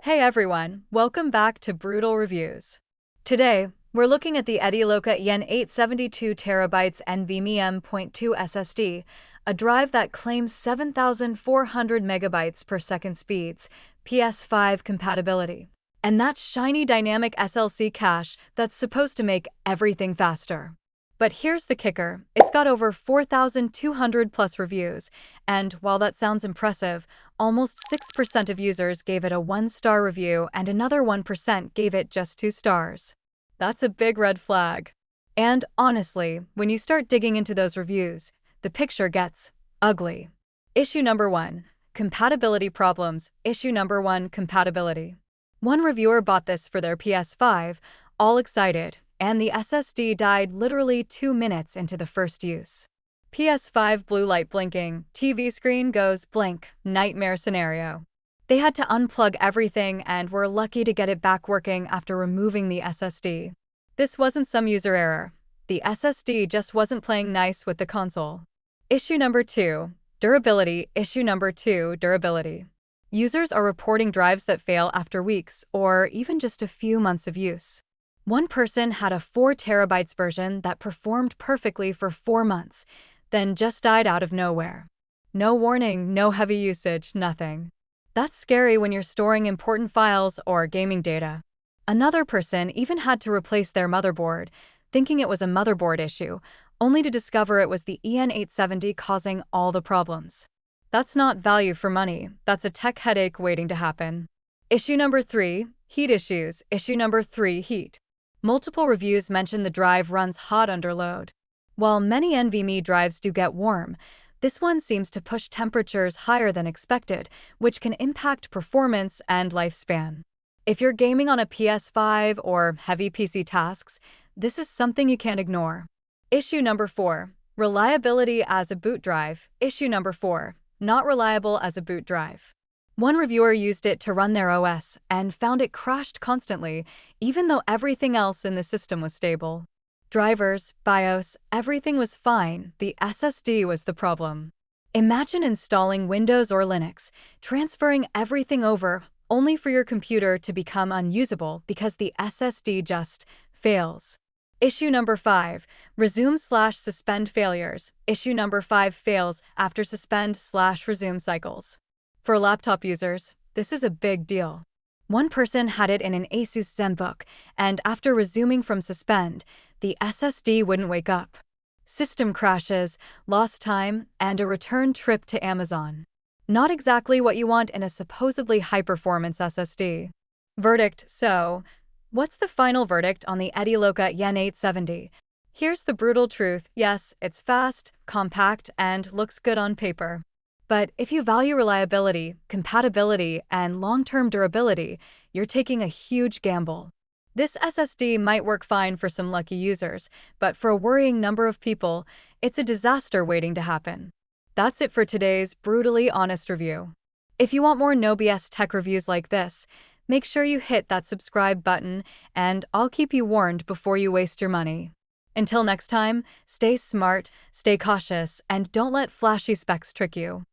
Hey everyone, welcome back to Brutal Reviews. Today, we're looking at the Ediloca EN870 TB NVMe M.2 SSD, a drive that claims 7,400 megabytes per second speeds, PS5 compatibility, and that shiny dynamic SLC cache that's supposed to make everything faster. But here's the kicker, it's got over 4,200 plus reviews, and while that sounds impressive, almost 6% of users gave it a 1-star review and another 1% gave it just 2 stars. That's a big red flag. And honestly, when you start digging into those reviews, the picture gets ugly. Issue number 1. Compatibility problems. Issue number 1. Compatibility. One reviewer bought this for their PS5, all excited, and the SSD died literally 2 minutes into the first use. PS5 blue light blinking, TV screen goes blank, nightmare scenario. They had to unplug everything and were lucky to get it back working after removing the SSD. This wasn't some user error. The SSD just wasn't playing nice with the console. Issue number 2. Durability. Issue number 2. Durability. Users are reporting drives that fail after weeks or even just a few months of use. One person had a 4 terabytes version that performed perfectly for 4 months, then just died out of nowhere. No warning, no heavy usage, nothing. That's scary when you're storing important files or gaming data. Another person even had to replace their motherboard, thinking it was a motherboard issue, only to discover it was the EN870 causing all the problems. That's not value for money, that's a tech headache waiting to happen. Issue number 3. Heat issues. Issue number 3. Heat. Multiple reviews mention the drive runs hot under load. While many NVMe drives do get warm, this one seems to push temperatures higher than expected, which can impact performance and lifespan. If you're gaming on a PS5 or heavy PC tasks, this is something you can't ignore. Issue number 4. Reliability as a boot drive. Issue number 4. Not reliable as a boot drive. One reviewer used it to run their OS and found it crashed constantly, even though everything else in the system was stable. Drivers, BIOS, everything was fine, the SSD was the problem. Imagine installing Windows or Linux, transferring everything over, only for your computer to become unusable because the SSD just fails. Issue number 5. Resume/suspend failures. Issue number 5. Fails after suspend/resume cycles. For laptop users, this is a big deal. One person had it in an Asus ZenBook, and after resuming from suspend, the SSD wouldn't wake up. System crashes, lost time, and a return trip to Amazon. Not exactly what you want in a supposedly high-performance SSD. Verdict. So, what's the final verdict on the Ediloca EN870? Here's the brutal truth. Yes, it's fast, compact, and looks good on paper. But if you value reliability, compatibility, and long-term durability, you're taking a huge gamble. This SSD might work fine for some lucky users, but for a worrying number of people, it's a disaster waiting to happen. That's it for today's brutally honest review. If you want more no BS tech reviews like this, make sure you hit that subscribe button, and I'll keep you warned before you waste your money. Until next time, stay smart, stay cautious, and don't let flashy specs trick you.